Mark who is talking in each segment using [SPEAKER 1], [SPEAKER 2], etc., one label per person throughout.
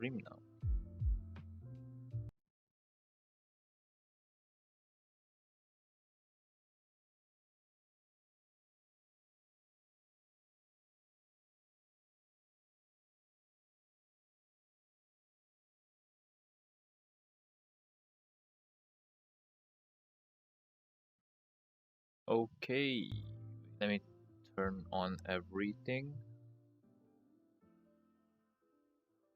[SPEAKER 1] stream now. Okay, let me turn on everything.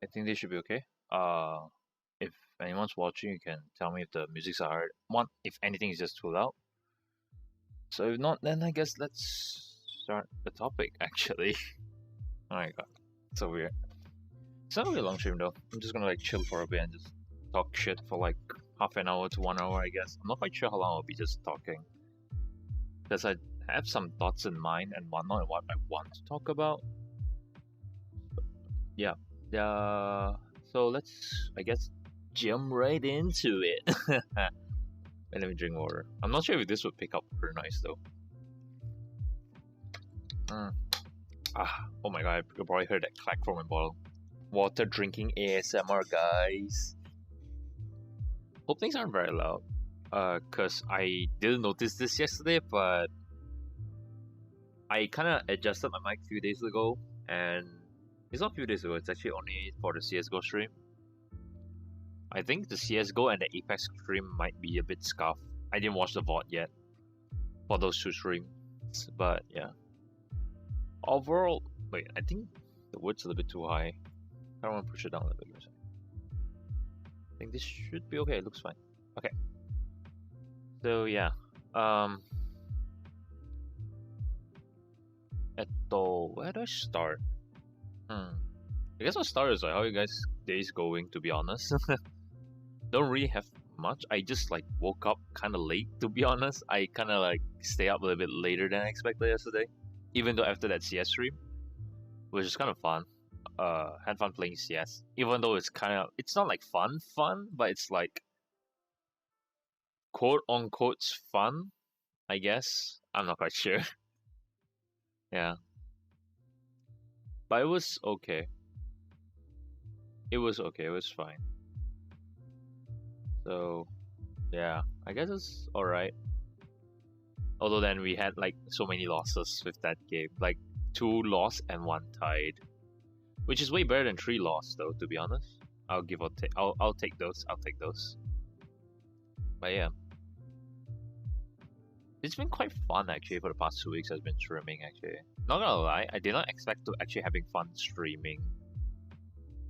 [SPEAKER 1] I think this should be okay. If anyone's watching, you can tell me if the music's alright. If anything is just too loud. So if not, then I guess let's start the topic. Actually, oh my god, so weird. It's not really a long stream though. I'm just gonna like chill for a bit and just talk shit for like half an hour to 1 hour, I guess. I'm not quite sure how long I'll be just talking, because I have some thoughts in mind and whatnot and what I want to talk about. Yeah. So let's, I guess, jump right into it. And let me drink water. I'm not sure if this would pick up very nice though. Oh my god, you probably heard that clack from my bottle. Water drinking ASMR, guys. Hope things aren't very loud. Cause I didn't notice this yesterday, but I kind of adjusted my mic a few days ago, and it's not a few days ago. It's actually only for the CS:GO stream. I think the CS:GO and the Apex stream might be a bit scuffed. I didn't watch the VOD yet for those two streams, but yeah. Overall, wait, I think the wood's a little bit too high. I don't want to push it down a little bit. I think this should be okay. It looks fine. Okay. So yeah. Where do I start? I guess I'll start is like how you guys days going, to be honest. Don't really have much. I just like woke up kind of late, to be honest. I kind of like stay up a little bit later than I expected yesterday, even though after that CS stream, which is kind of fun. Had fun playing CS, even though it's not like fun, but it's like quote unquote fun, I guess. I'm not quite sure. Yeah, but it was okay. It was okay. It was fine. So yeah, I guess it's all right. Although then we had like so many losses with that game, like 2 loss and 1 tied, which is way better than 3 loss though. To be honest, I'll give or take. I'll take those. I'll take those. But yeah, it's been quite fun actually for the past 2 weeks. I've been streaming actually. Not gonna lie, I did not expect to actually having fun streaming,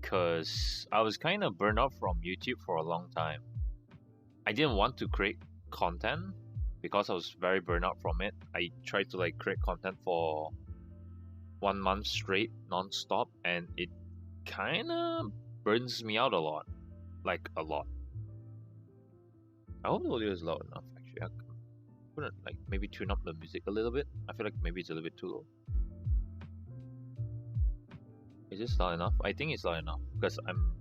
[SPEAKER 1] cause I was kind of burned out from YouTube for a long time. I didn't want to create content because I was very burned out from it. I tried to like create content for 1 month straight, non-stop, and it kind of burns me out a lot, like a lot. I hope the audio is loud enough. Actually, I couldn't like maybe tune up the music a little bit. I feel like maybe it's a little bit too low. Is this loud enough? I think it's loud enough because I'm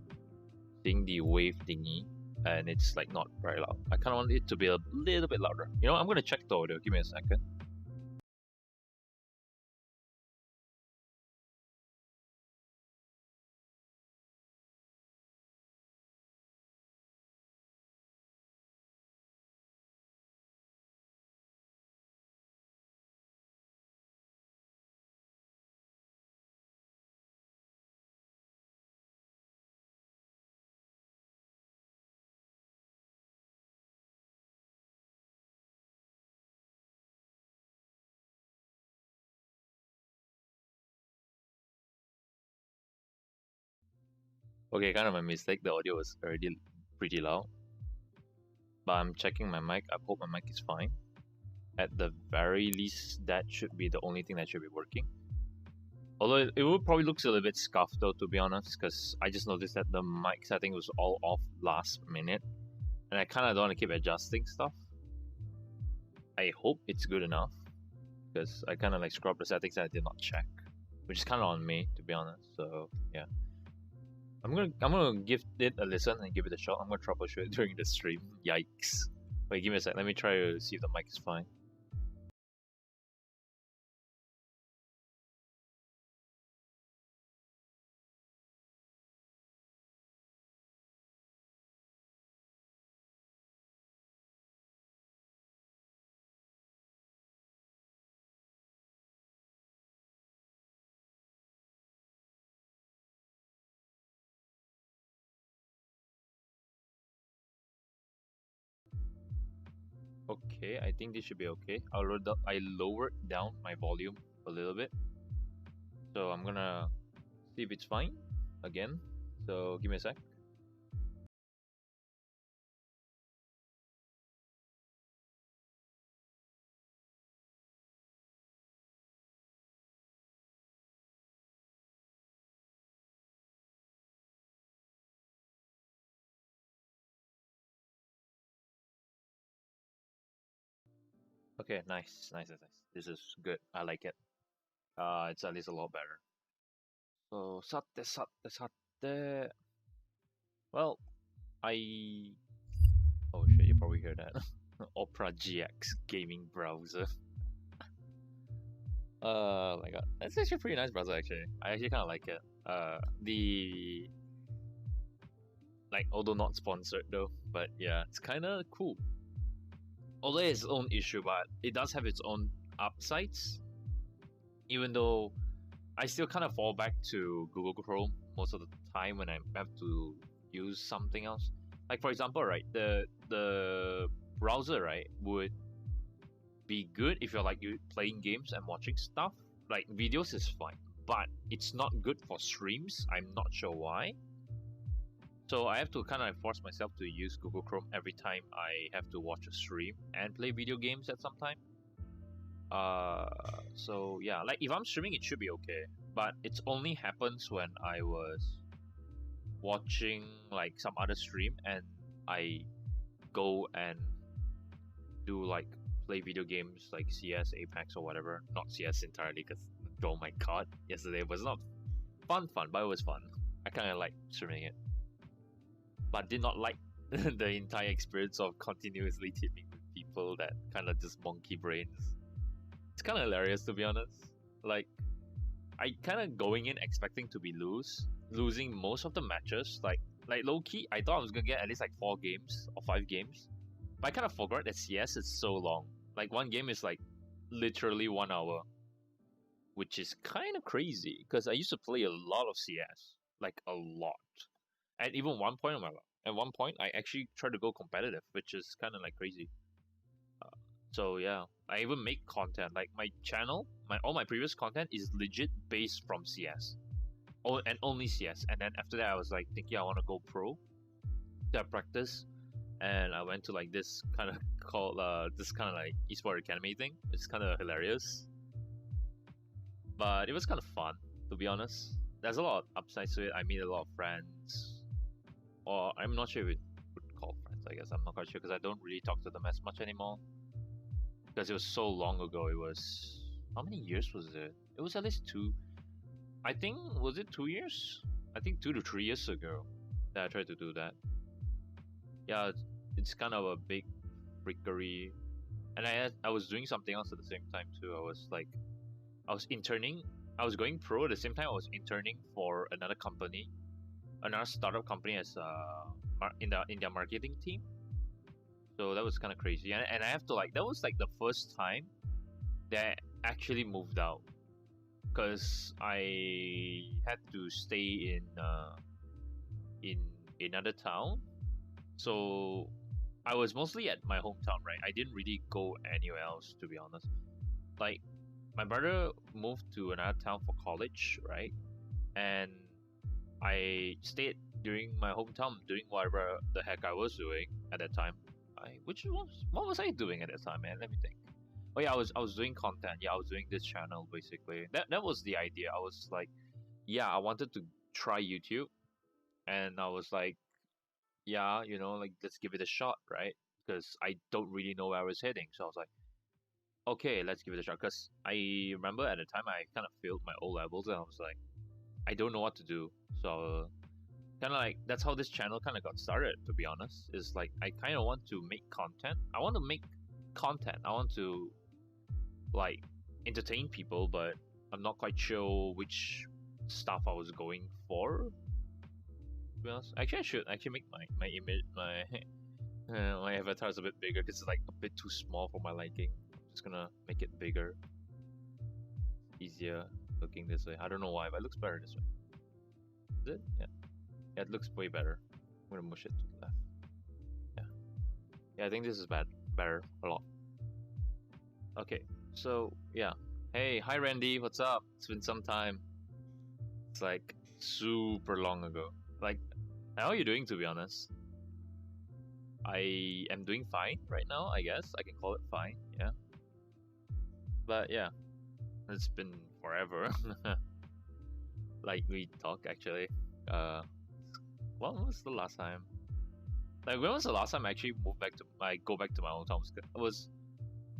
[SPEAKER 1] seeing the wave thingy and it's like not very loud. I kind of want it to be a little bit louder. You know, I'm gonna check the audio. Give me a second. Okay, kind of a mistake. The audio was already pretty loud. But I'm checking my mic. I hope my mic is fine. At the very least, that should be the only thing that should be working. Although it will probably looks a little bit scuffed though, to be honest, because I just noticed that the mic setting was all off last minute, and I kind of don't want to keep adjusting stuff. I hope it's good enough, because I kind of like scrubbed the settings and I did not check, which is kind of on me, to be honest. So yeah. I'm gonna give it a listen and give it a shot. I'm gonna troubleshoot it during the stream. Yikes. Wait, give me a sec. Let me try to see if the mic is fine. okay. I think this should be okay. I lowered down my volume a little bit, so I'm gonna see if it's fine again. So give me a sec. Okay, nice, nice, nice, nice. This is good. I like it. It's at least a lot better. So, satte. Well, I. Oh shit, you probably hear that. Opera GX gaming browser. My god, that's actually a pretty nice browser. Actually, I actually kind of like it. The like, although not sponsored though, but yeah, it's kind of cool. Although it's its own issue, but it does have its own upsides. Even though I still kind of fall back to Google Chrome most of the time when I have to use something else. Like for example, right, the browser, right, would be good if you're like you playing games and watching stuff. Like videos is fine, but it's not good for streams. I'm not sure why. So I have to kind of force myself to use Google Chrome every time I have to watch a stream and play video games at some time. So yeah, like if I'm streaming, it should be okay. But it only happens when I was watching like some other stream and I go and do like play video games like CS, Apex, or whatever. Not CS entirely, because oh my god, yesterday was not fun, but it was fun. I kind of like streaming it, but did not like the entire experience of continuously teaming with people that kind of just monkey brains. It's kind of hilarious to be honest. Like, I kind of going in expecting to be losing most of the matches. Like low key, I thought I was gonna get at least like 4 games or 5 games, but I kind of forgot that CS is so long. Like one game is like literally 1 hour, which is kind of crazy because I used to play a lot of CS, like a lot. At even one point in my life, at one point I actually tried to go competitive, which is kind of like crazy. So yeah, I even make content. Like my channel, all my previous content is legit based from CS. Oh, and only CS. And then after that, I was like thinking I want to go pro. So I practice, and I went to like this kind of called this kind of like esports academy thing. It's kind of hilarious, but it was kind of fun to be honest. There's a lot of upsides to it. I meet a lot of friends, or I'm not sure if it would call friends. I guess I'm not quite sure because I don't really talk to them as much anymore. Because it was so long ago. It was, how many years was it? It was at least 2. I think, was it 2 years? I think 2 to 3 years ago that I tried to do that. Yeah, it's kind of a big freakery, and I was doing something else at the same time too. I was interning. I was going pro at the same time. I was interning for another company, another startup company as in their marketing team. So that was kind of crazy, and I have to like, that was like the first time that I actually moved out, because I had to stay in another town. So I was mostly at my hometown, right? I didn't really go anywhere else, to be honest. Like, my brother moved to another town for college, right? And I stayed during my hometown doing whatever the heck I was doing at that time. What was I doing at that time, man? Let me think. Oh yeah, I was doing content. Yeah, I was doing this channel basically. That was the idea. I was like, yeah, I wanted to try YouTube, and I was like, yeah, like let's give it a shot, right? Because I don't really know where I was heading, so I was like, okay, let's give it a shot. Because I remember at the time I kind of failed my O levels, and I was like, I don't know what to do. So kind of like that's how this channel kind of got started. To be honest, is like I kind of want to make content. I want to make content. I want to like entertain people, but I'm not quite sure which stuff I was going for. To be honest, actually, I should actually make my image my avatar is a bit bigger because it's like a bit too small for my liking. I'm just gonna make it bigger, easier looking this way. I don't know why, but it looks better this way. Is it? Yeah. Yeah, it looks way better. I'm gonna mush it to the left. Yeah. Yeah, I think this is better a lot. Okay, so yeah. Hey, hi Randy, what's up? It's been some time. It's like super long ago. Like, how are you doing to be honest? I am doing fine right now, I guess. I can call it fine, yeah. But yeah, it's been forever. Like we talk actually. Uh, when was the last time? Like when was the last time I actually moved back to I go back to my hometown? It was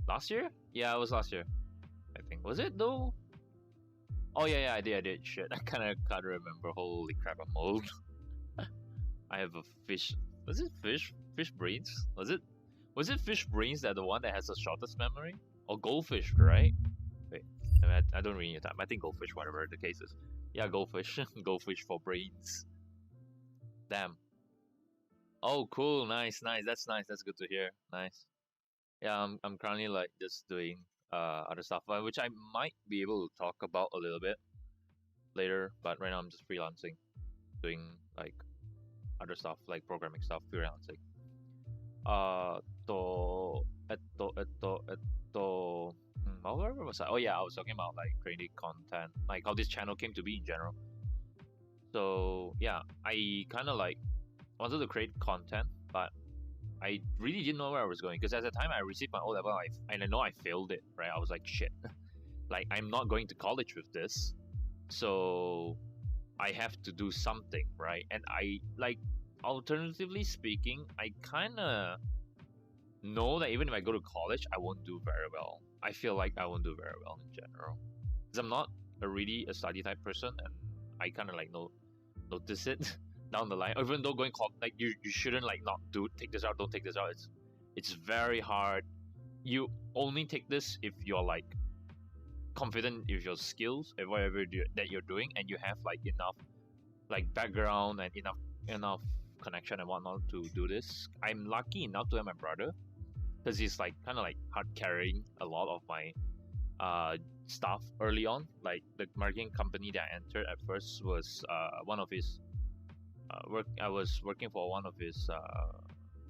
[SPEAKER 1] last year? Yeah, it was last year. I think. Was it though? Oh yeah, I did. Shit, I kind of can't remember. Holy crap, I'm old. I have a fish. Was it fish? Fish brains? Was it? Was it fish brains that the one that has the shortest memory? Or goldfish, right? Wait, I don't really know time. I think goldfish, whatever the case is. Yeah, goldfish. Goldfish for brains. Damn. Oh, cool. Nice, nice. That's nice. That's good to hear. Nice. Yeah, I'm currently like just doing other stuff, which I might be able to talk about a little bit later. But right now I'm just freelancing, doing like other stuff like programming stuff, freelancing. To where was I? Oh yeah, I was talking about like creating content, like how this channel came to be in general. So yeah, I kind of like wanted to create content, but I really didn't know where I was going because at the time I received my O level and I know I failed it. Right, I was like shit, like I'm not going to college with this, so I have to do something, right? And I like, alternatively speaking, I kind of know that even if I go to college, I won't do very well. I feel like I won't do very well in general because I'm not a study type person, and I kind of like notice it down the line. Even though like you shouldn't like not do take this out, don't take this out. It's very hard. You only take this if you're like confident with your skills and whatever that you're doing, and you have like enough like background and enough connection and whatnot to do this. I'm lucky enough to have my brother because he's like kind of like hard carrying a lot of my stuff early on. Like the marketing company that I entered at first was one of his work. I was working for one of his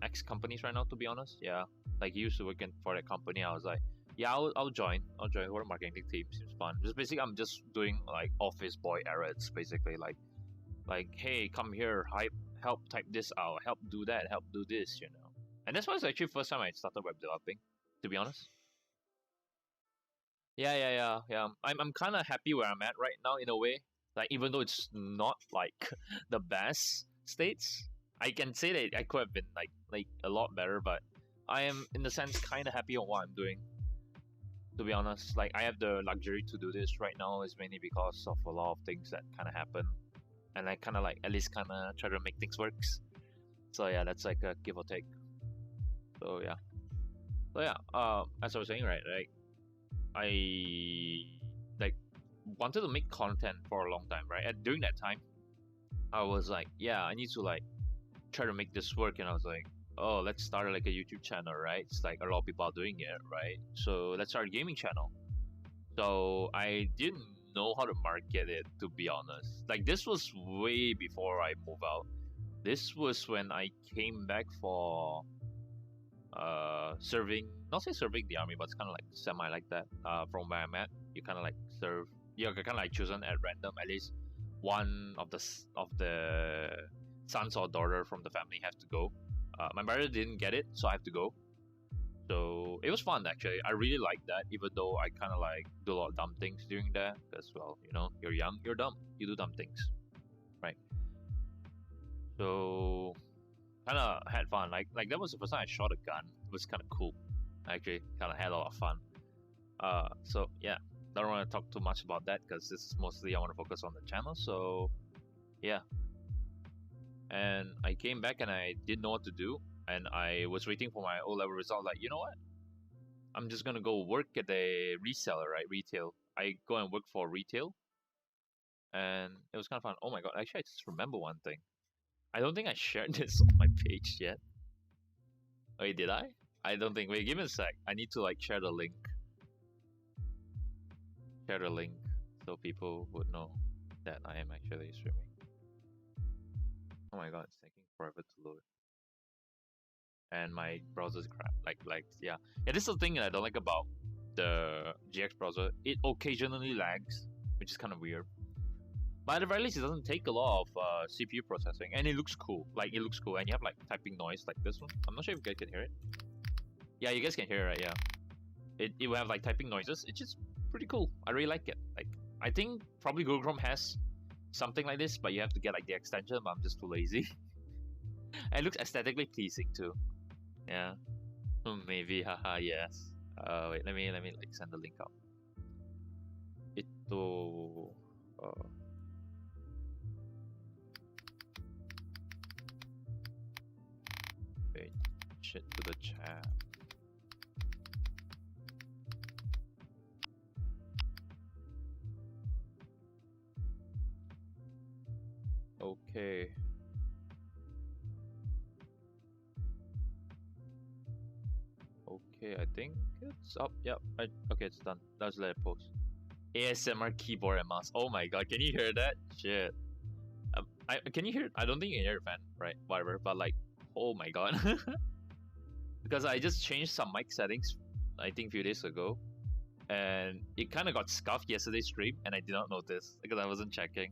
[SPEAKER 1] ex companies right now. To be honest, yeah, like he used to work for that company. I was like, yeah, I'll join. I'll join for the marketing team. Seems fun. Just basically, I'm just doing like office boy errands. Basically, like hey, come here, help type this out, help do that, help do this. And that's why it's actually first time I started web developing. To be honest. Yeah. I'm kind of happy where I'm at right now in a way. Like even though it's not like the best states, I can say that I could have been like a lot better, but I am in the sense kind of happy on what I'm doing. To be honest, like I have the luxury to do this right now is mainly because of a lot of things that kind of happen, and I kind of like at least kind of try to make things works. So yeah, that's like a give or take. So yeah, as I was saying, right, like I like wanted to make content for a long time, right? And during that time, I was like, yeah, I need to like try to make this work, and I was like, oh, let's start like a YouTube channel, right? It's like a lot of people are doing it, right? So let's start a gaming channel. So I didn't know how to market it, to be honest. Like this was way before I moved out. This was when I came back for serving, not say serving the army, but it's kind of like semi like that. From where I'm at, you kind of like serve, you're kind of like chosen at random. At least one of the sons or daughter from the family have to go. My brother didn't get it, so I have to go. So it was fun actually. I really liked that, even though I kind of like do a lot of dumb things during that. Because well, you're young, you're dumb, you do dumb things, right? So kind of had fun. Like that was the first time I shot a gun. It was kind of cool. I actually kind of had a lot of fun. So yeah, don't want to talk too much about that because this is mostly I want to focus on the channel. So yeah, and I came back and I didn't know what to do, and I was waiting for my O level result. Like, you know what? I'm just gonna go work at a reseller, right? Retail. I go and work for retail, and it was kind of fun. Oh my god! Actually, I just remember one thing. I don't think I shared this on my page yet. Wait, did I? I don't think. Wait, give me a sec. I need to like share the link. Share the link so people would know that I am actually streaming. Oh my god, it's taking forever to load. And my browser's crap. Like yeah. Yeah, this is the thing that I don't like about the GX browser, it occasionally lags, which is kind of weird. But at the very least, it doesn't take a lot of CPU processing, and it looks cool. Like, it looks cool, and you have like typing noise like this one. I'm not sure if you guys can hear it. Yeah, you guys can hear it, right? Yeah. It will have like typing noises. It's just pretty cool. I really like it. Like, I think probably Google Chrome has something like this, but you have to get like the extension, but I'm just too lazy. And it looks aesthetically pleasing too. Yeah. Maybe, haha, yes. Wait, let me like send the link out. Ito. Wait, shit to the chat. Okay. Okay, I think it's up. Yep. Okay, it's done. Let's let it post. ASMR keyboard and mouse. Oh my god, can you hear that? Shit. Can you hear it? I don't think you can hear it, man. Right, whatever. But like, oh my god. Because I just changed some mic settings, I think a few days ago. And it kind of got scuffed yesterday's stream, and I did not notice because I wasn't checking.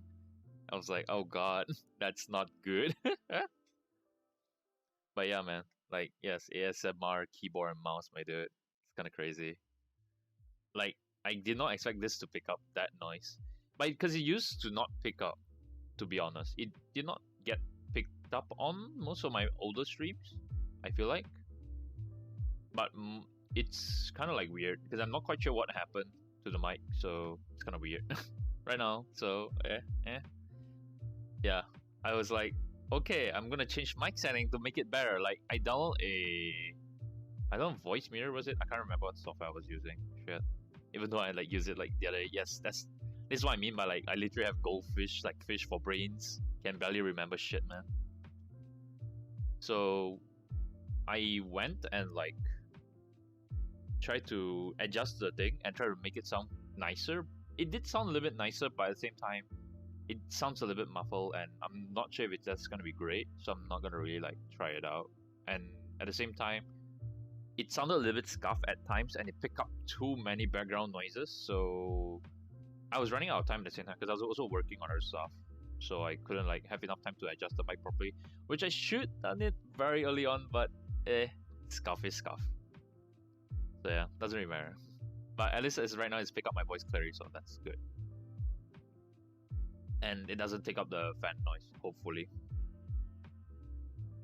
[SPEAKER 1] I was like, oh god, that's not good. But yeah, man. Like, yes, ASMR keyboard and mouse, my dude. It's kind of crazy. Like, I did not expect this to pick up that noise. But because it used to not pick up, to be honest. It did not get picked up on most of my older streams, I feel like. But it's kind of like weird because I'm not quite sure what happened to the mic, so it's kind of weird right now. So, yeah, I was like, okay, I'm gonna change mic setting to make it better. Like, I don't voice mirror, was it? I can't remember what software I was using. Shit. Even though I like use it like the other day. Yes, this is what I mean by like I literally have goldfish, like fish for brains. Can barely remember shit, man. So I went and like tried to adjust the thing and try to make it sound nicer. It did sound a little bit nicer, but at the same time, it sounds a little bit muffled, and I'm not sure if that's gonna be great. So I'm not gonna really like try it out. And at the same time, it sounded a little bit scuffed at times, and it picked up too many background noises. So I was running out of time at the same time because I was also working on other stuff. So I couldn't like have enough time to adjust the mic properly, which I should done it very early on. But scuff is scuff. So yeah, doesn't really matter. But at least as right now, it's pick up my voice clearly, so that's good. And it doesn't take up the fan noise, hopefully.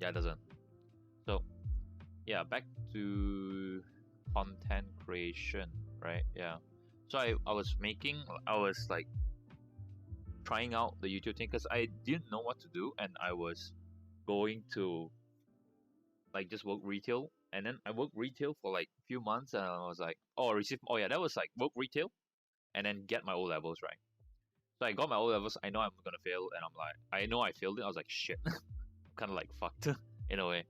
[SPEAKER 1] Yeah, it doesn't. So yeah, back to content creation, right? Yeah. So I was like trying out the YouTube thing because I didn't know what to do, and I was going to like just work retail, and then I worked retail for like a few months, and I was like, that was like work retail, and then get my O levels, right? So I got my O levels. I know I'm gonna fail, and I'm like, I know I failed it. I was like, shit, kind of like fucked in a way.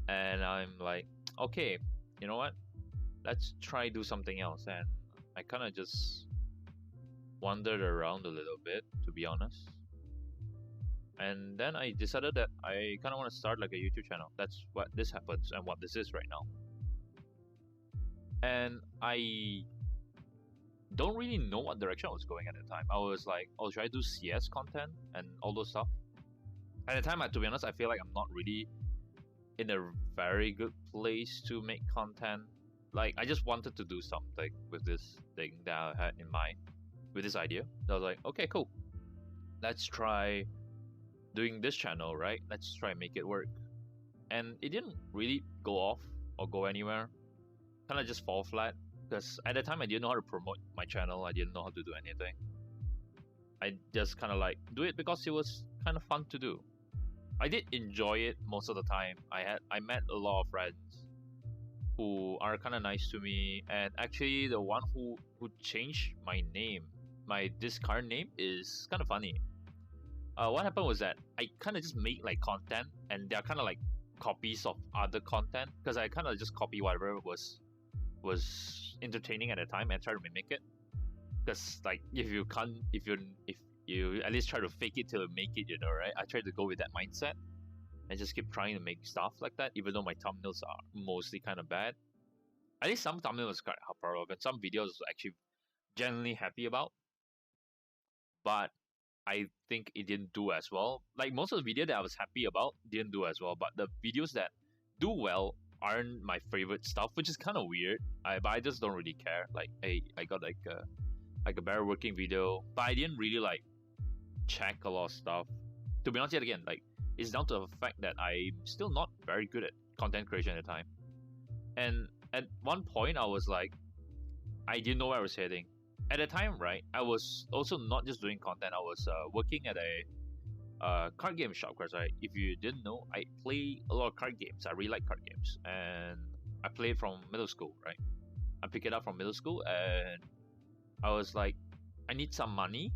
[SPEAKER 1] And I'm like, okay, you know what? Let's try do something else. And I kind of just wandered around a little bit, to be honest. And then I decided that I kind of want to start like a YouTube channel. That's what this happens and what this is right now. And I don't really know what direction I was going at the time. I was like, oh, should I do CS content and all those stuff? At the time, to be honest, I feel like I'm not really in a very good place to make content. Like, I just wanted to do something with this thing that I had in mind, with this idea. So I was like, okay, cool. Let's try doing this channel, right? Let's try and make it work. And it didn't really go off or go anywhere. Kind of just fall flat. Because at the time, I didn't know how to promote my channel. I didn't know how to do anything. I just kind of like do it because it was kind of fun to do. I did enjoy it most of the time. I met a lot of friends who are kind of nice to me, and actually the one who changed my name, this current name, is kind of funny. What happened was that I kind of just make like content, and they're kind of like copies of other content because I kind of just copy whatever was entertaining at the time and try to mimic it. Because like if you at least try to fake it till you make it, right? I try to go with that mindset and just keep trying to make stuff like that, even though my thumbnails are mostly kind of bad. at least some thumbnails was quite proud of, and some videos was actually genuinely happy about. But I think it didn't do as well. Like most of the video that I was happy about didn't do as well. But the videos that do well aren't my favorite stuff, which is kind of weird. But I just don't really care. Like I got like a better working video, but I didn't really like check a lot of stuff. To be honest, yet again, like it's down to the fact that I'm still not very good at content creation at the time. And at one point, I was like, I didn't know where I was heading. At the time, right, I was also not just doing content. I was working at a card game shop. Because if you didn't know, I play a lot of card games. I really like card games, and I played from middle school. Right, I picked it up from middle school, and I was like, I need some money,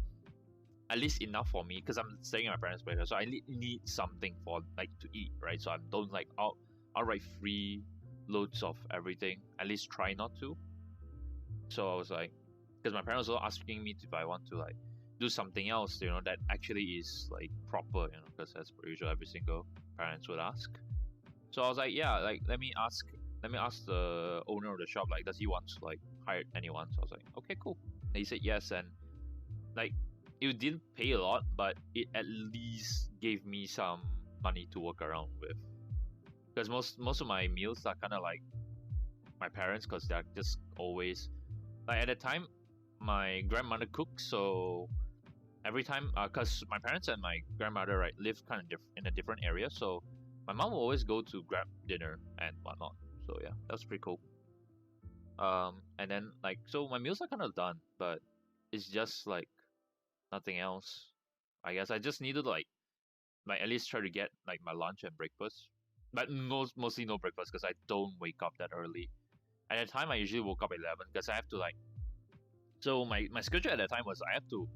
[SPEAKER 1] at least enough for me, because I'm staying at my parents' place, so I need something for like to eat, right? So I don't like outright free loads of everything. At least try not to. So I was like, because my parents were asking me if I want to like do something else, that actually is like proper, because as per usual, every single parents would ask. So I was like, yeah, like let me ask the owner of the shop, like, does he want to like hire anyone? So I was like, okay, cool. And he said yes, and like it didn't pay a lot, but it at least gave me some money to work around with. Because most of my meals are kind of like my parents, because they're just always like, at the time my grandmother cooks, so every time, because my parents and my grandmother, right, live kind of in a different area, so my mom will always go to grab dinner and whatnot. So yeah, that was pretty cool. And then like, so my meals are kind of done, but it's just like nothing else. I guess I just needed like at least try to get like my lunch and breakfast, but mostly no breakfast because I don't wake up that early. At the time, I usually woke up at 11 because I have to like. So my schedule at that time was I have to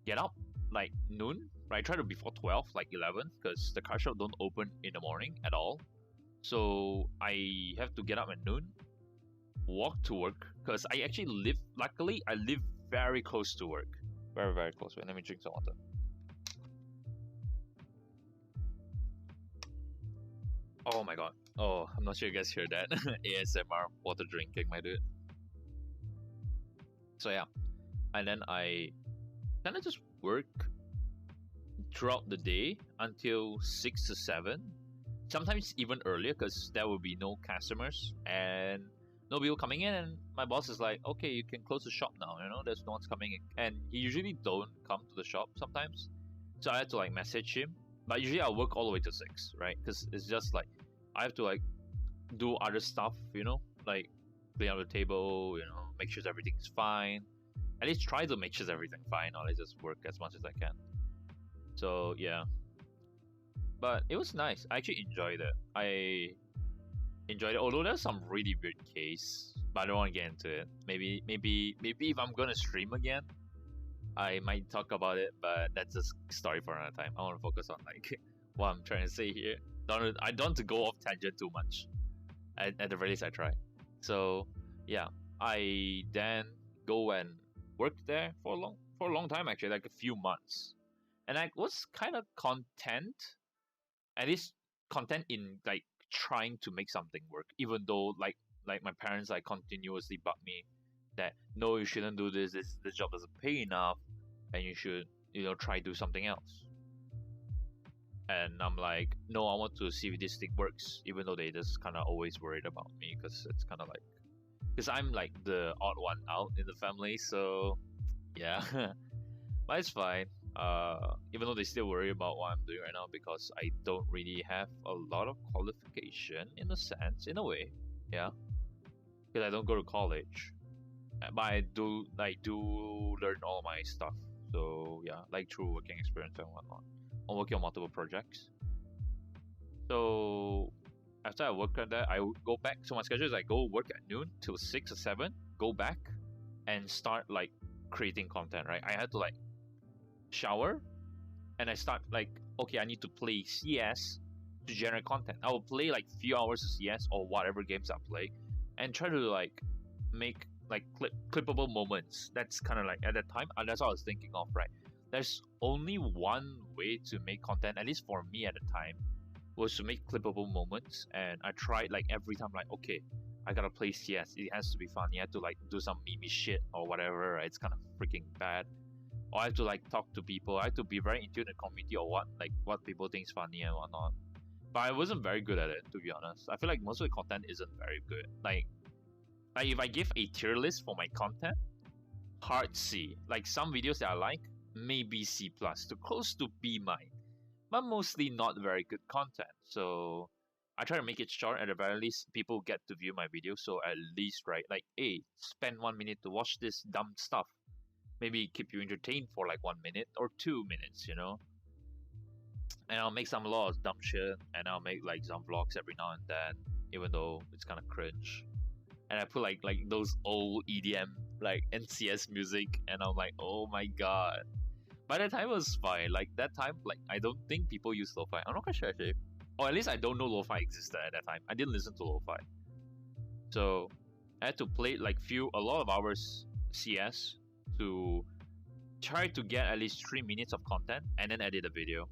[SPEAKER 1] get up like noon, right? Try to before 12, like 11, because the car shop don't open in the morning at all. So I have to get up at noon, walk to work, because I actually live. Luckily, I live very close to work, very very close. Wait, let me drink some water. Oh my god. Oh, I'm not sure you guys hear that. ASMR water drinking, my dude. So yeah, and then I kind of just work throughout the day until 6 to 7, sometimes even earlier, because there will be no customers and no people coming in, and my boss is like, okay, you can close the shop now, there's no one's coming in. And he usually don't come to the shop sometimes, so I had to like message him. But usually I work all the way to 6, right? Because it's just like I have to like do other stuff, like clean up the table, make sure everything's fine. At least try to make sure everything's fine, or I just work as much as I can. So yeah, but it was nice. I actually enjoyed it. I enjoyed it, although there's some really weird case, but I don't want to get into it. Maybe if I'm gonna stream again, I might talk about it, but that's a story for another time. I want to focus on like what I'm trying to say here. I don't want to go off tangent too much. At the very least, I try. So yeah, I then go and work there for a long time, actually, like a few months, and I was kind of content, at least content in like trying to make something work, even though like my parents like continuously bug me that no, you shouldn't do this. This job doesn't pay enough, and you should try to do something else. And I'm like, no, I want to see if this thing works, even though they just kind of always worried about me, because it's kind of like, because I'm like the odd one out in the family, so yeah. But it's fine. Even though they still worry about what I'm doing right now, because I don't really have a lot of qualification in a sense, in a way, yeah, because I don't go to college, but I do learn all my stuff. So yeah, like through working experience and whatnot. I'm working on multiple projects. So after I work at that, I would go back. So my schedule is I go work at noon till 6 or 7, go back and start like creating content, right? I had to like shower and I start like, okay, I need to play CS to generate content. I will play like few hours of CS or whatever games I play and try to like make like clippable moments. That's kind of like at that time, and that's what I was thinking of, right? There's only one way to make content, at least for me at the time, was to make clippable moments. And I tried like every time, like, okay, I gotta play CS. It has to be fun. You have to like do some meme shit or whatever. Right? It's kind of freaking bad. Or I have to like talk to people. I have to be very into the community or what people think is funny and whatnot. But I wasn't very good at it, to be honest. I feel like most of the content isn't very good. Like if I give a tier list for my content, hard C. Like some videos that I like, maybe C plus, too close to B minus, but mostly not very good content. So I try to make it short. At the very least, people get to view my video. So at least, right, like, hey, spend 1 minute to watch this dumb stuff. Maybe keep you entertained for like 1 minute or 2 minutes, you know. And I'll make some lot of dumb shit, and I'll make like some vlogs every now and then, even though it's kind of cringe. And I put like those old EDM like NCS music, and I'm like, oh my god. By that time it was fine. Like that time, like I don't think people use lo-fi. I'm not quite sure actually. Or at least I don't know lo-fi existed at that time. I didn't listen to lo-fi. So I had to play like a lot of hours CS to try to get at least 3 minutes of content and then edit a video.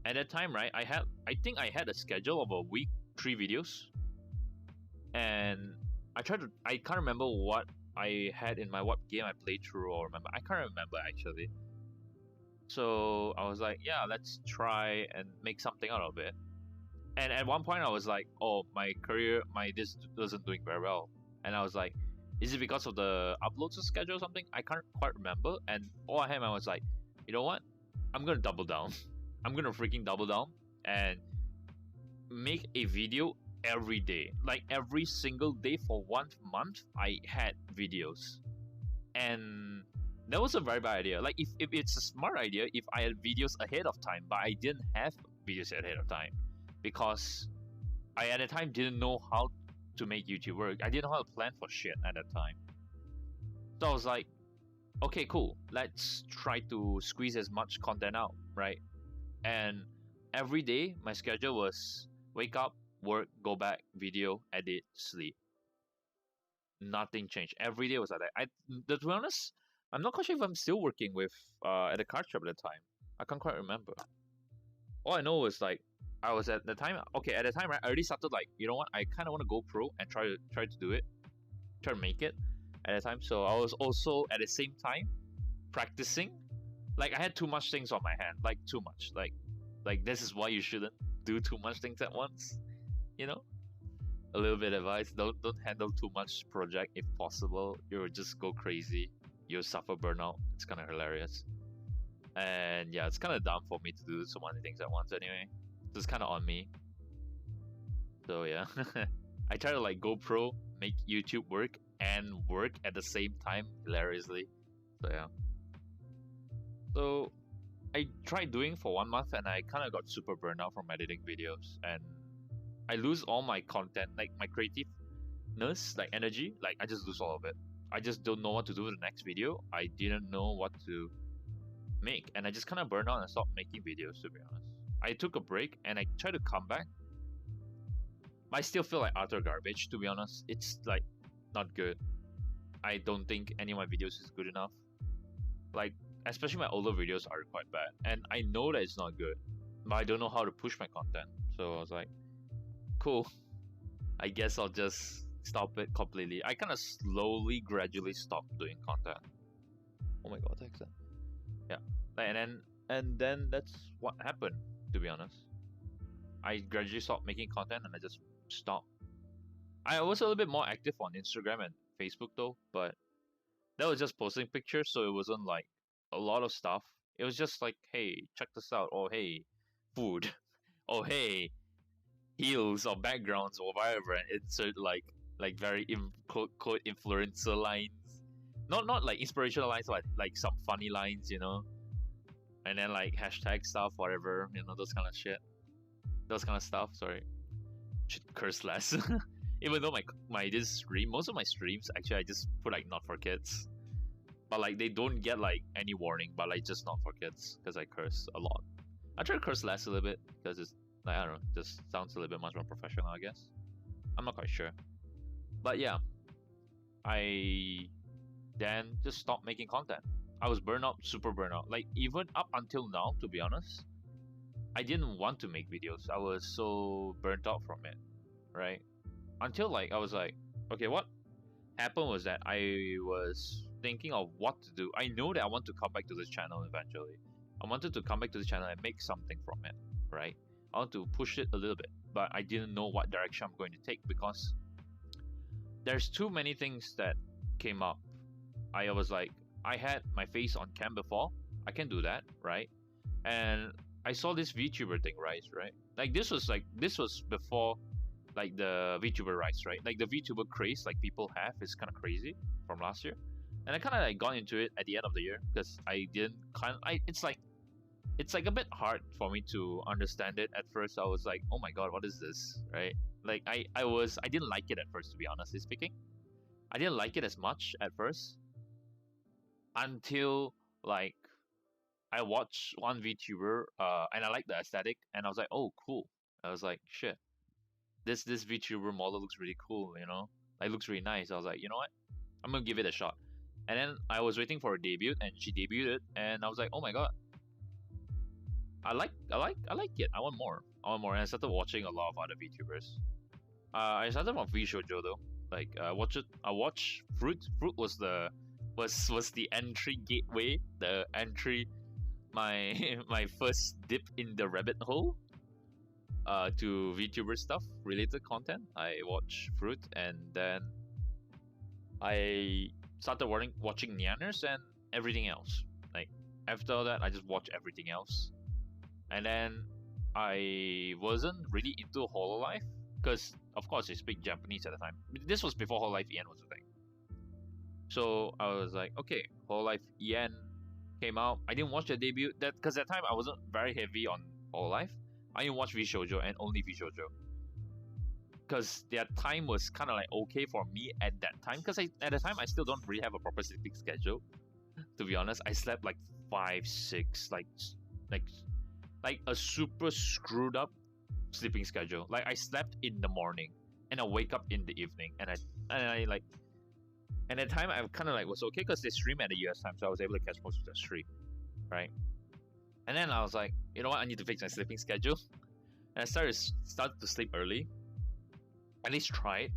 [SPEAKER 1] At that time, right, I think I had a schedule of a week, 3 videos. And I can't remember what I had in what game I played through or remember. I can't remember actually. So I was like, yeah, let's try and make something out of it. And at one point I was like, oh, this wasn't doing very well. And I was like, is it because of the uploads schedule or something? I can't quite remember. And all I had, I was like, you know what? I'm gonna double down. I'm gonna freaking double down and make a video every day. Like every single day for 1 month, I had videos. And that was a very bad idea. Like if it's a smart idea, if I had videos ahead of time, but I didn't have videos ahead of time because I at the time didn't know how to make YouTube work. I didn't know how to plan for shit at that time. So I was like, okay, cool. Let's try to squeeze as much content out, right? And every day my schedule was wake up, work, go back, video, edit, sleep. Nothing changed. Every day was like that. To be honest, I'm not quite sure if I'm still working with at a card shop at the time. I can't quite remember. All I know was like I was at the time. Okay, at the time, right, I already started like, you know what? I kind of want to go pro and try to do it, try to make it at the time. So I was also at the same time practicing. Like I had too much things on my hand, like too much. Like this is why you shouldn't do too much things at once. You know, a little bit of advice: don't handle too much project if possible. You'll just go crazy. You'll suffer burnout. It's kind of hilarious. And yeah, it's kind of dumb for me to do so many things at once anyway. So it's kind of on me. So yeah, I try to like go pro, make YouTube work, and work at the same time hilariously. So yeah. So I tried doing for 1 month and I kind of got super burned out from editing videos, and I lose all my content, like my creativeness, like energy. Like I just lose all of it. I just don't know what to do with the next video. I didn't know what to make, and I just kind of burned out and stopped making videos, to be honest. I took a break and I tried to come back. I still feel like utter garbage, to be honest. It's like not good. I don't think any of my videos is good enough. Like, especially my older videos are quite bad, and I know that it's not good, but I don't know how to push my content. So I was like, cool, I guess I'll just stop it completely. I kind of slowly, gradually stopped doing content. Oh my god, text that. Yeah, and then that's what happened, to be honest. I gradually stopped making content and I just stopped. I was a little bit more active on Instagram and Facebook though, but that was just posting pictures, so it wasn't like a lot of stuff. It was just like, hey, check this out, or hey, food, or hey, heels or backgrounds or whatever, and insert like very quote influencer lines, not like inspirational lines, but like some funny lines, you know, and then like hashtag stuff, whatever, you know, those kind of stuff. Sorry, should curse less. Even though most of my streams actually I just put like not for kids, but like they don't get like any warning, but like just not for kids because I curse a lot. I try to curse less a little bit because it's like, I don't know, just sounds a little bit much more professional, I guess. I'm not quite sure, but yeah, I then just stopped making content. I was burnt out, super burnt out. Like even up until now, to be honest, I didn't want to make videos. I was so burnt out from it, right? Until like I was like, okay, what happened was that I was thinking of what to do. I know that I want to come back to this channel eventually. I wanted to come back to the channel and make something from it, right? I want to push it a little bit, but I didn't know what direction I'm going to take because there's too many things that came up. I was like, I had my face on cam before. I can do that, right? And I saw this VTuber thing rise, right? This was before like the VTuber rise, right? Like the VTuber craze like people have is kind of crazy from last year. And I kind of like got into it at the end of the year because I didn't kind of, I it's like a bit hard for me to understand it at first. I was like, oh my god, what is this, right? Like I didn't like it at first, to be honestly speaking. I didn't like it as much at first until like I watched one VTuber, and I like the aesthetic, and I was like, oh cool. I was like, shit, this VTuber model looks really cool, you know, like looks really nice. I was like, you know what, I'm gonna give it a shot. And then I was waiting for a debut, and she debuted, and I was like, oh my god, I like it. I want more. I want more. And I started watching a lot of other VTubers. I started from V Shoujo though. Like watch it. I watched Fruit. Fruit was the entry gateway. The entry, my my first dip in the rabbit hole. To VTuber stuff related content. I watched Fruit, and then I started watching Neanners and everything else. Like after that, I just watched everything else. And then I wasn't really into Hololive because, of course, they speak Japanese at the time. This was before Hololive EN was a thing. So I was like, okay, Hololive EN came out. I didn't watch the debut because at that time I wasn't very heavy on Hololive. I didn't watch V Shoujo and only V Shoujo because their time was kind of like okay for me at that time. Because at the time I still don't really have a proper sleeping schedule. To be honest, I slept like 5, 6, like a super screwed up sleeping schedule. Like I slept in the morning and I wake up in the evening, and I like, and at the time I kind of like was okay because they stream at the US time, so I was able to catch most of the stream, right? And then I was like, you know what, I need to fix my sleeping schedule, and I started to sleep early. At least try it,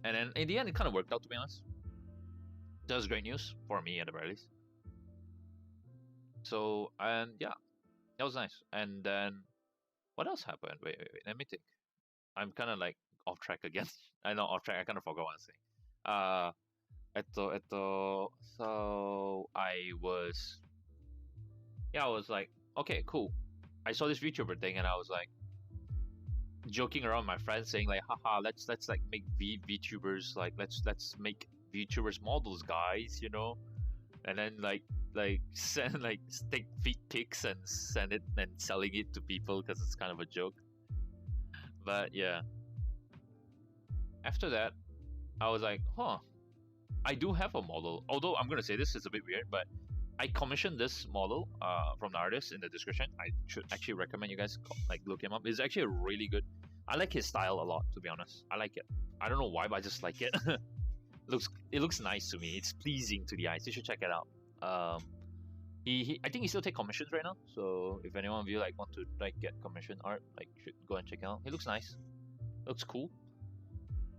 [SPEAKER 1] and then in the end it kind of worked out, to be honest. That was great news for me at the very least. So and yeah, that was nice. And then what else happened? Wait. Let me think. I'm kind of like off track again. I know off track. I kind of forgot what I was saying. So I was like, okay, cool. I saw this VTuber thing, and I was like, joking around with my friends, saying like, haha, let's like make VTubers, like let's make VTubers models, guys, you know, and then like send like take feet pics and send it and selling it to people because it's kind of a joke. But yeah, after that, I was like, huh, I do have a model. Although I'm gonna say this is a bit weird, but I commissioned this model from the artist in the description. I should actually recommend you guys like look him up. It's actually really good. I like his style a lot, to be honest. I like it. I don't know why, but I just like it. It looks nice to me. It's pleasing to the eyes. You should check it out. I think he still take commissions right now. So if anyone of you like want to like get commission art, like should go and check it out. It looks nice. Looks cool.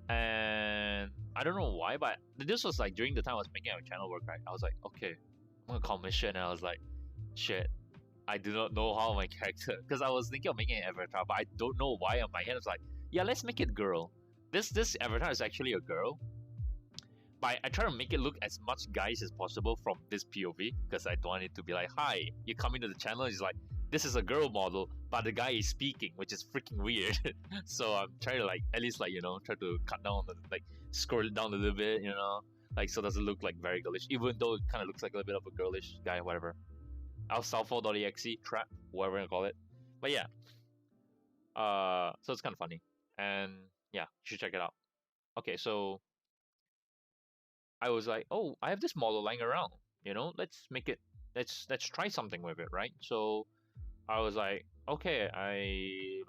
[SPEAKER 1] And I don't know why, but this was like during the time I was making our channel work, right? I was like, okay, I'm gonna commission, and I was like, shit, I do not know how my character, because I was thinking of making an avatar, but I don't know why on my head. I was like, yeah, let's make it girl. This avatar is actually a girl, but I try to make it look as much guys as possible from this POV, because I don't want it to be like, hi, you come into the channel, it's like, this is a girl model, but the guy is speaking, which is freaking weird. So I'm trying to like, at least like, you know, try to cut down, like scroll it down a little bit, you know, like so it doesn't look like very girlish, even though it kind of looks like a little bit of a girlish guy, whatever. Alsalfo.exe, trap, whatever you call it. But yeah, so it's kind of funny, and yeah, you should check it out. Okay, so I was like, oh, I have this model lying around, you know, let's make it, let's try something with it, right? So I was like, okay, I'm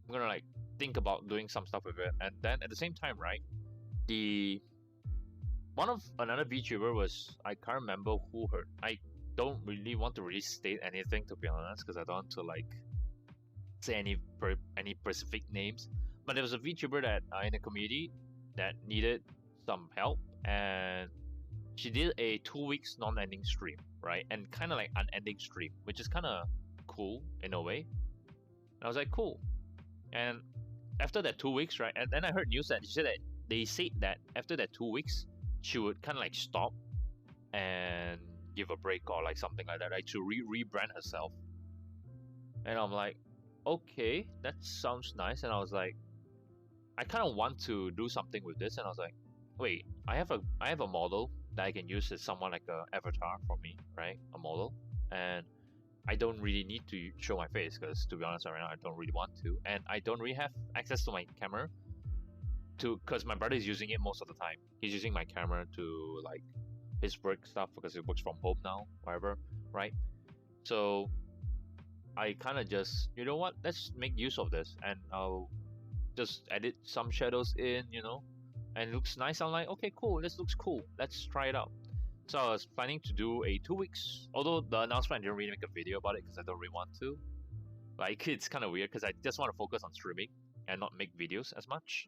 [SPEAKER 1] gonna like think about doing some stuff with it, and then at the same time, right, another VTuber was, I can't remember who her. I don't really want to really state anything, to be honest, because I don't want to like say any specific names. But there was a VTuber that in the community, that needed some help, and she did a 2 weeks non-ending stream, right? And kind of like unending stream, which is kind of cool in a way. And I was like, cool. And after that 2 weeks, right? And then I heard news that she said that they said that after that 2 weeks, she would kind of like stop and give a break or like something like that, right? To rebrand herself. And I'm like, okay, that sounds nice. And I was like, I kind of want to do something with this. And I was like, wait, I have a model that I can use as someone like a avatar for me, right? A model, and I don't really need to show my face because, to be honest, right now I don't really want to, and I don't really have access to my camera because my brother is using it most of the time. He's using my camera to like his work stuff because he works from home now, whatever, right? So I kind of just, you know what, let's make use of this, and I'll just edit some shadows in, and it looks nice. I'm like, okay, cool, this looks cool, let's try it out. So I was planning to do a 2 weeks, although the announcement I didn't really make a video about it because I don't really want to. Like, it's kind of weird because I just want to focus on streaming and not make videos as much.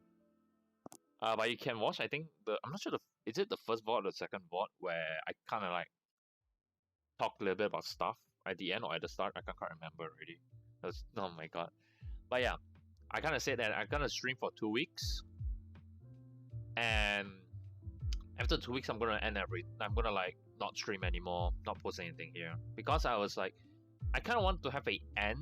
[SPEAKER 1] But you can watch, I think, I'm not sure, is it the first VOD or the second VOD where I kind of like talk a little bit about stuff at the end or at the start. I can't remember already. Oh my god. But yeah, I kind of said that I'm gonna stream for 2 weeks, and after 2 weeks I'm gonna like not stream anymore, not post anything here, because I was like, I kind of want to have a end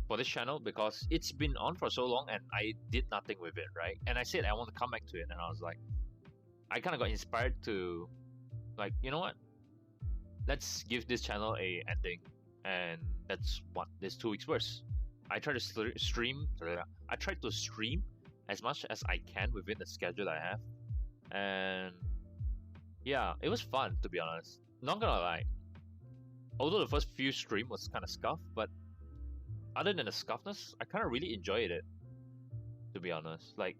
[SPEAKER 1] for this channel because it's been on for so long and I did nothing with it, right? And I said I want to come back to it, and I was like, I kind of got inspired to, like, you know what, let's give this channel a ending, and that's what this 2 weeks was. I tried to stream as much as I can within the schedule I have, and yeah, it was fun, to be honest. Not gonna lie. Although the first few stream was kind of scuffed, but other than the scuffness, I kind of really enjoyed it, to be honest. Like,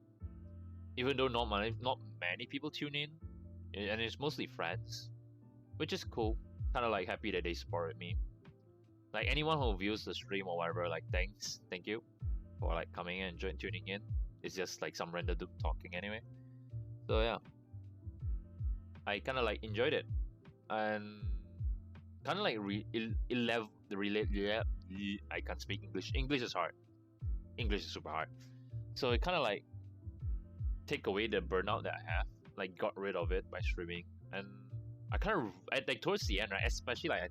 [SPEAKER 1] even though not many people tune in, and it's mostly friends, which is cool. Kind of like happy that they supported me. Like, anyone who views the stream or whatever, like, thank you for like coming in and tuning in. It's just like some random dude talking anyway. So yeah, I kind of like enjoyed it, and kind of like I can't speak English. English is hard. English is super hard. So it kind of like take away the burnout that I have, like got rid of it by streaming. And I kind of like towards the end, right? Especially like I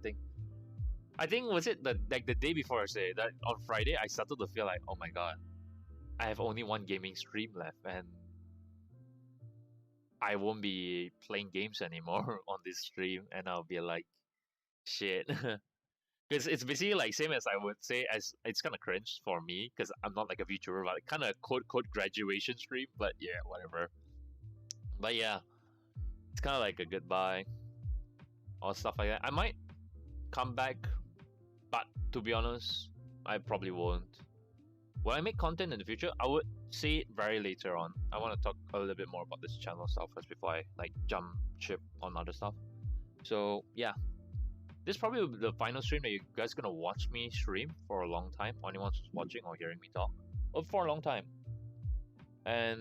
[SPEAKER 1] think was it the day before I say that on Friday I started to feel like, oh my god, I have only one gaming stream left, and I won't be playing games anymore on this stream, and I'll be like, shit. Because it's basically like same as I would say, as it's kind of cringe for me because I'm not like a VTuber, but kind of quote graduation stream. But yeah, whatever. But yeah, it's kind of like a goodbye or stuff like that. I might come back, but to be honest, I probably won't. Will I make content in the future? I would say it very later on. I want to talk a little bit more about this channel stuff first before I like jump ship on other stuff. So yeah, this is probably the final stream that you guys gonna watch me stream for a long time. Anyone who's watching or hearing me talk, for a long time. And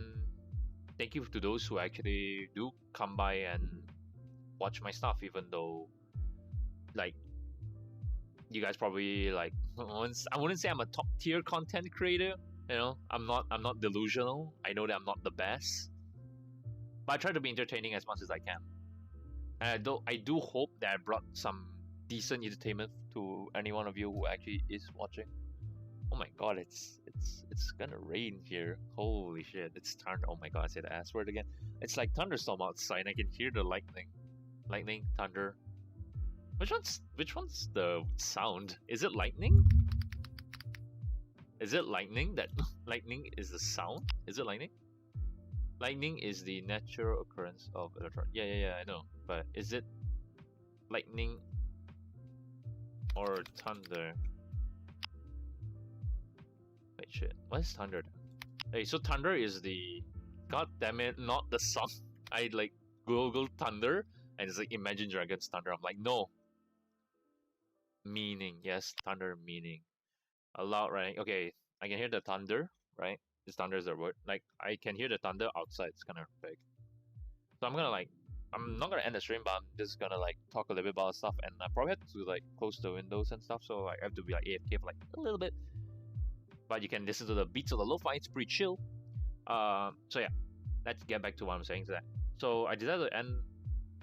[SPEAKER 1] thank you to those who actually do come by and watch my stuff, even though like you guys probably like, I wouldn't say I'm a top tier content creator. I'm not delusional. I know that I'm not the best, but I try to be entertaining as much as I can. And I do hope that I brought some decent entertainment to any one of you who actually is watching. Oh my god, it's gonna rain here. Holy shit, it's thunder. Oh my god, I said the S word again. It's like thunderstorm outside. I can hear the lightning, thunder. Which one's the sound? Is it lightning? Is it lightning? That lightning is the sound? Is it lightning? Lightning is the natural occurrence of electron. Yeah, I know. But is it lightning or thunder? Wait, shit. What is thunder? Hey, so thunder is the... God damn it, not the song. I like Google thunder and it's like Imagine Dragons thunder. I'm like, no. Meaning, yes, thunder meaning. A loud, right? Okay, I can hear the thunder, right? Is thunder is the word? Like I can hear the thunder outside. It's kind of big. So I'm gonna like, I'm not gonna end the stream, but I'm just gonna like talk a little bit about stuff, and I probably have to like close the windows and stuff, so like, I have to be like AFK for like a little bit. But you can listen to the beats of the lo-fi. It's pretty chill. So yeah, let's get back to what I'm saying. So I decided to end,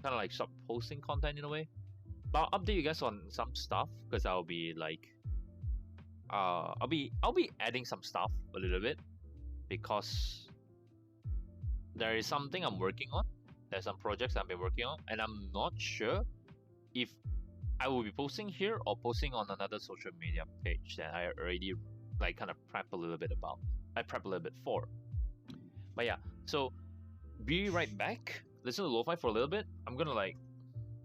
[SPEAKER 1] kind of like stop posting content in a way. But I'll update you guys on some stuff because I'll be like, I'll be adding some stuff a little bit because there is something I'm working on. There's some projects I've been working on, and I'm not sure if I will be posting here or posting on another social media page that I already like kind of prep a little bit about. I prep a little bit for. But yeah, so be right back. Listen to lo-fi for a little bit. I'm gonna like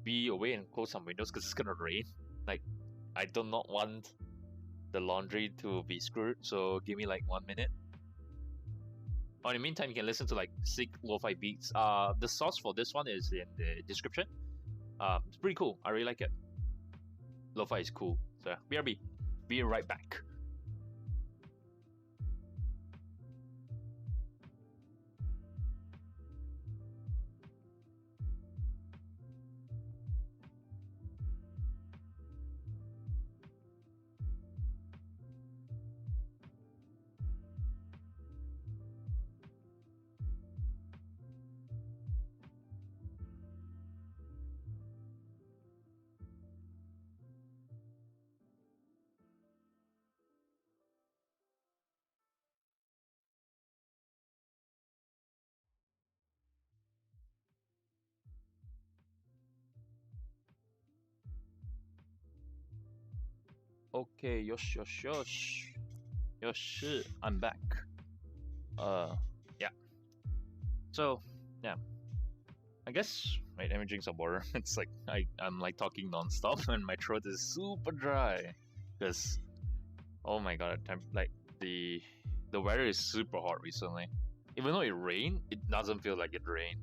[SPEAKER 1] be away and close some windows because it's gonna rain. Like I do not want the laundry to be screwed, so give me like 1 minute. In the meantime, you can listen to like sick lo-fi beats. The source for this one is in the description. It's pretty cool. I really like it. Lo-fi is cool. So yeah, BRB. Be right back. Okay, yosh, yosh, yosh. Yosh, I'm back. Yeah. So, yeah. I guess, wait, let me drink some water. It's like, I'm like talking non-stop and my throat is super dry. Because, oh my god, like, the weather is super hot recently. Even though it rained, it doesn't feel like it rained.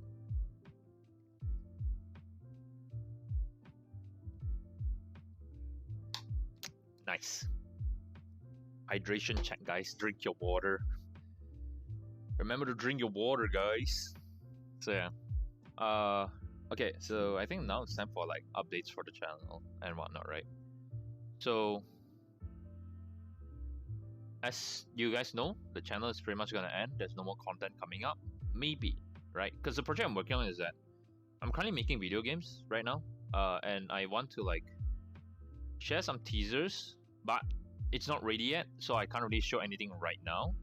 [SPEAKER 1] Nice. Hydration check, guys. Drink your water. Remember to drink your water, guys. So yeah. Okay, so I think now it's time for like updates for the channel and whatnot, right? So as you guys know, the channel is pretty much gonna end. There's no more content coming up. Maybe, right? Because the project I'm working on is that I'm currently making video games right now. And I want to like share some teasers, but it's not ready yet, so I can't really show anything right now.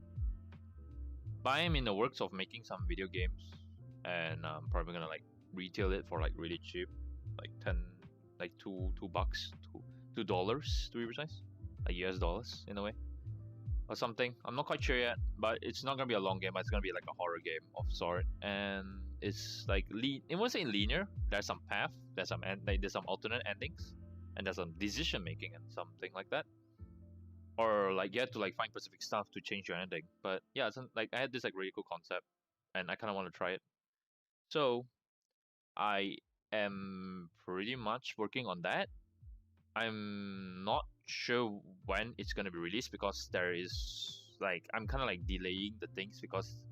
[SPEAKER 1] But I am in the works of making some video games, and I'm probably gonna like retail it for like really cheap, like $2 $2 to be precise, like US dollars in a way, or something. I'm not quite sure yet, but it's not gonna be a long game. But it's gonna be like a horror game of sort, and it's like it won't say linear. There's some path, there's some there's some alternate endings, and there's some decision making and something like that. Or like you have to like find specific stuff to change your ending. But yeah, it's like I had this like really cool concept, and I kind of want to try it. So I am pretty much working on that. I'm not sure when it's gonna be released because there is like I'm kind of like delaying the things because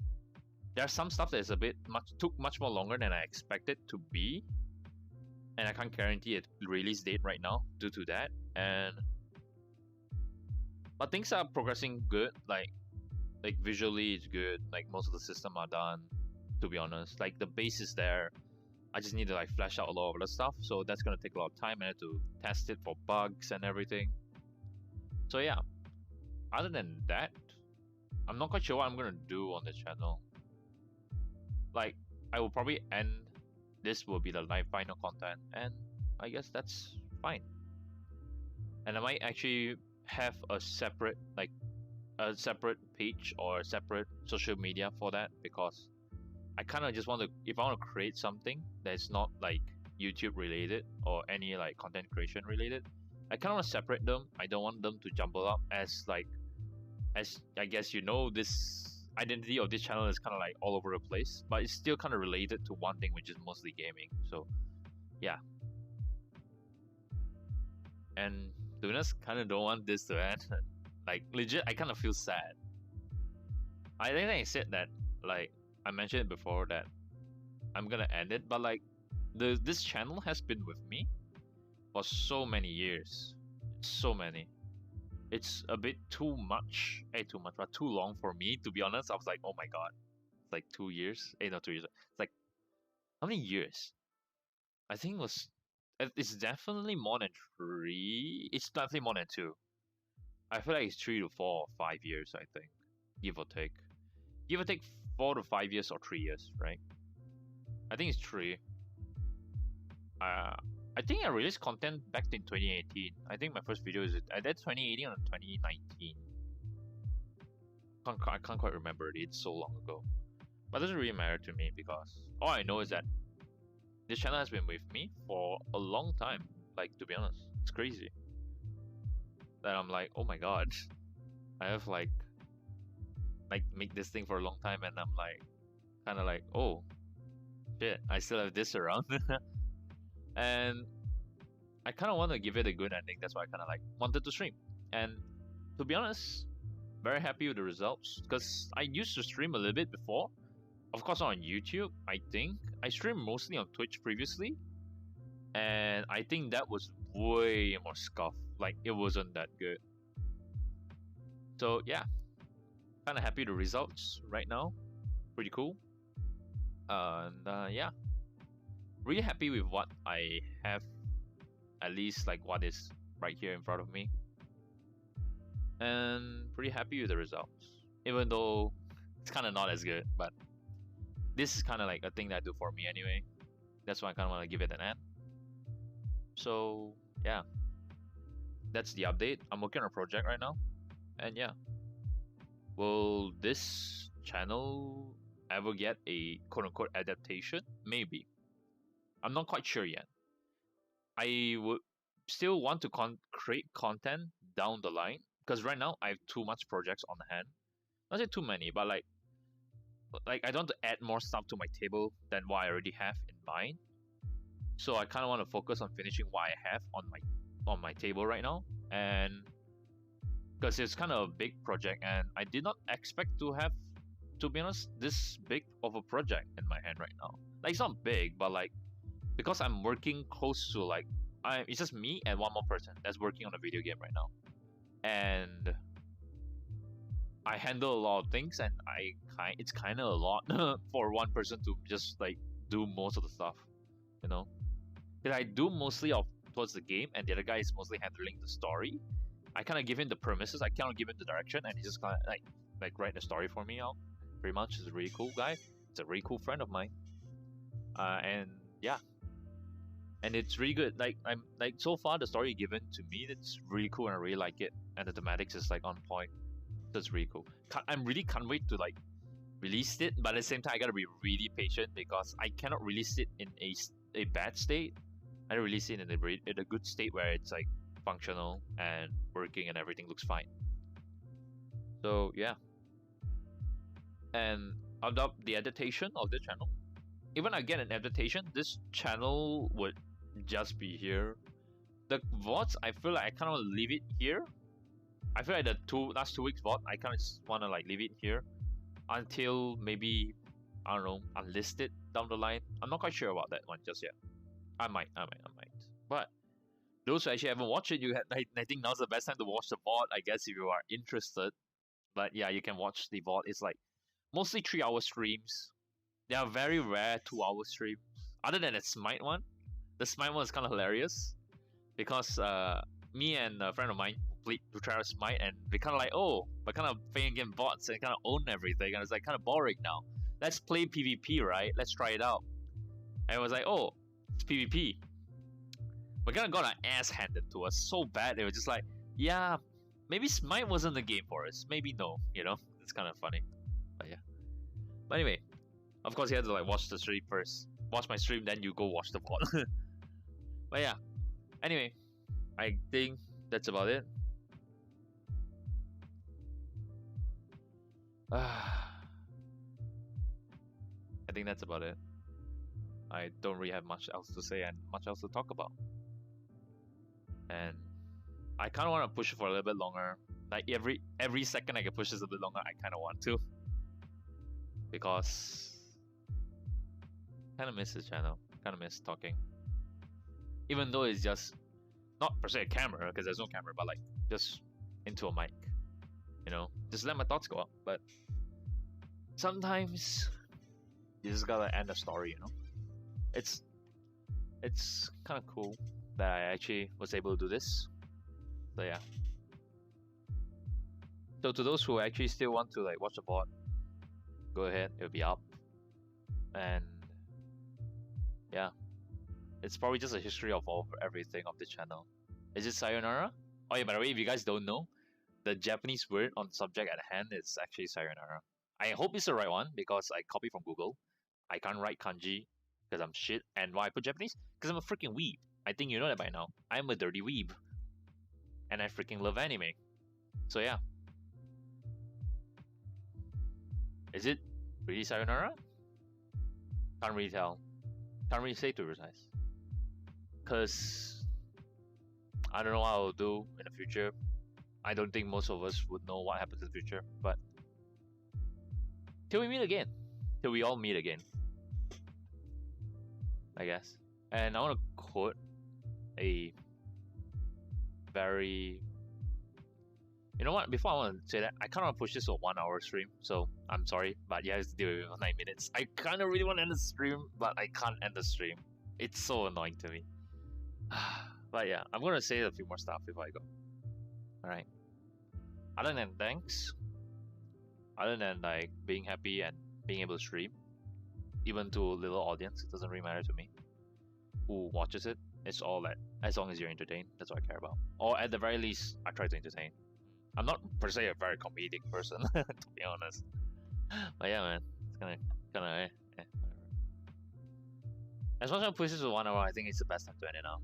[SPEAKER 1] there's some stuff that is a bit took much more longer than I expected to be, and I can't guarantee a release date right now due to that. But things are progressing good. Like visually, it's good. Like most of the system are done. To be honest, like the base is there. I just need to like flesh out a lot of other stuff. So that's gonna take a lot of time. I have to test it for bugs and everything. So yeah. Other than that, I'm not quite sure what I'm gonna do on the channel. Like I will probably end. This will be the live final content, and I guess that's fine. And I might actually have a separate page or a separate social media for that because I kind of just want to, if I want to create something that's not like YouTube related or any like content creation related, I kind of want to separate them. I don't want them to jumble up as I guess you know, this identity of this channel is kind of like all over the place, but it's still kind of related to one thing, which is mostly gaming. So yeah. And to be honest, kind of don't want this to end. Like legit, I kind of feel sad. I think I said that, like, I mentioned it before that I'm gonna end it, but like, this channel has been with me for so many years, so many. It's a bit too much, too much, but too long for me, to be honest. I was like, oh my god, it's like 2 years, not 2 years. It's like, how many years? I think it's definitely more than three. It's definitely more than two. I feel like it's 3 to 4 or 5 years. I think, give or take 4 to 5 years or 3 years, right? I think it's three. I think I released content back in 2018. I think my first video is I did 2018 or 2019. I can't quite remember. It's so long ago. But it doesn't really matter to me because all I know is that this channel has been with me for a long time. Like, to be honest, it's crazy. That I'm like, oh my god, I have like make this thing for a long time, and I'm like, kind of like, oh shit, I still have this around. And I kind of want to give it a good ending. That's why I kind of like wanted to stream. And to be honest, very happy with the results because I used to stream a little bit before. Of course, on YouTube, I think I streamed mostly on Twitch previously, and I think that was way more scuffed. Like, it wasn't that good. So yeah, kind of happy with the results right now. Pretty cool. And yeah, really happy with what I have, at least like what is right here in front of me, and pretty happy with the results, even though it's kind of not as good, but this is kind of like a thing that I do for me anyway. That's why I kind of want to give it an end. So yeah, that's the update. I'm working on a project right now, and yeah, will this channel ever get a quote-unquote adaptation? Maybe. I'm not quite sure yet. I would still want to create content down the line because right now I have too much projects on hand. Not say too many, but like I don't want to add more stuff to my table than what I already have in mind. So I kind of want to focus on finishing what I have on my table right now, and because it's kind of a big project, and I did not expect to have, to be honest, this big of a project in my hand right now. Like, it's not big, but like, because I'm working close to like, it's just me and one more person that's working on a video game right now, and I handle a lot of things, and it's kind of a lot for one person to just like do most of the stuff, you know. Because I do mostly towards the game, and the other guy is mostly handling the story. I kind of give him the premises, I kind of give him the direction, and he just kind of like write the story for me out. Pretty much, he's a really cool guy. It's a really cool friend of mine. And yeah, and it's really good. Like, I'm like, so far the story given to me, it's really cool, and I really like it, and the thematics is like on point. That's really cool. I'm really can't wait to like release it, but at the same time I gotta be really patient because I cannot release it in a bad state. I release it in a good state where it's like functional and working and everything looks fine. So yeah, and about the adaptation of the channel, even I get an adaptation, this channel would just be here. The VODs, I feel like I kind of leave it here. I feel like the last 2 weeks VOD, I kind of just want to like leave it here until maybe, I don't know, unlist it down the line. I'm not quite sure about that one just yet. I might. But those who actually haven't watched it, I think now's the best time to watch the VOD, I guess, if you are interested. But yeah, you can watch the VOD. It's like mostly 3-hour streams. They are very rare 2-hour streams. Other than the Smite one. The Smite one is kind of hilarious because me and a friend of mine to try to Smite, and we kind of like, we're kind of playing against bots and kind of own everything, and it's like kind of boring now. Let's play PvP, right? Let's try it out. And it was like, it's PvP. We kind of got our ass handed to us so bad. It was just like, yeah, maybe Smite wasn't the game for us. Maybe no, you know? It's kind of funny. But yeah. But anyway, of course you have to like watch the stream first. Watch my stream, then you go watch the VOD. But yeah. Anyway, I think that's about it. I think that's about it. I don't really have much else to say and much else to talk about. And I kind of want to push it for a little bit longer. Like every second I can push this a bit longer, I kind of want to. because kind of miss the channel, kind of miss talking. Even though it's just not per se a camera, because there's no camera, but like just into a mic, you know, just let my thoughts go out. But sometimes you just gotta end a story, you know. It's kind of cool that I actually was able to do this. So yeah. So to those who actually still want to like watch the VOD, go ahead, it'll be up. And yeah, it's probably just a history of everything of the channel. Is it sayonara? Oh yeah, by the way, if you guys don't know, the Japanese word on the subject at hand is actually sayonara. I hope it's the right one because I copied from Google. I can't write kanji because I'm shit. And why I put Japanese? Because I'm a freaking weeb. I think you know that by now. I'm a dirty weeb. And I freaking love anime. So yeah. Is it really sayonara? Can't really tell. Can't really say to be precise. Because I don't know what I'll do in the future. I don't think most of us would know what happens in the future. But till we meet again. Till we all meet again. I guess. And I want to quote a very... You know what? Before I want to say that, I kind of push this to a 1 hour stream. So I'm sorry, but you have to deal with it for 9 minutes. I kind of really want to end the stream, but I can't end the stream. It's so annoying to me. But yeah, I'm going to say a few more stuff before I go. Alright. Other than thanks, other than like being happy and being able to stream, even to a little audience, it doesn't really matter to me who watches it. It's all that, as long as you're entertained, that's what I care about. Or at the very least, I try to entertain. I'm not per se a very comedic person, to be honest. But yeah, man, it's kind of whatever. As long as I push this to 1 hour, I think it's the best time to end it now.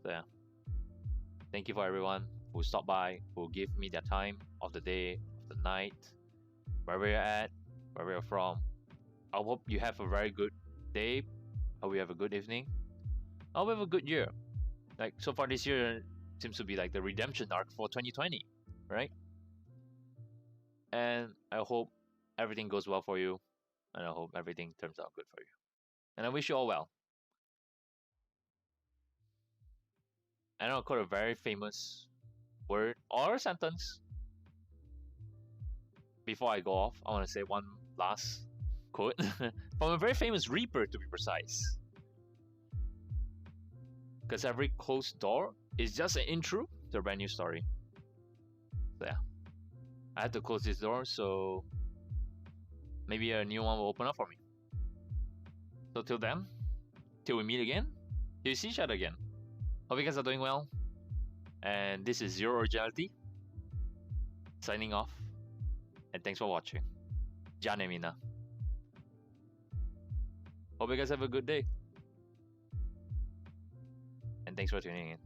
[SPEAKER 1] So yeah, thank you for everyone who stopped by, who give me their time of the day, of the night, wherever you're at, wherever you're from. I hope you have a very good day. I hope you have a good evening. I hope you have a good year. Like so far this year seems to be like the redemption arc for 2020, right? And I hope everything goes well for you, and I hope everything turns out good for you. And I wish you all well. And I'll quote a very famous word or sentence. Before I go off, I want to say one last quote from a very famous Reaper, to be precise. Because every closed door is just an intro to a brand new story. So yeah, I had to close this door, so maybe a new one will open up for me. So till then, till we meet again, till we see each other again. Hope you guys are doing well. And this is Zero Originality, signing off. And thanks for watching. Jane Mina. Hope you guys have a good day. And thanks for tuning in.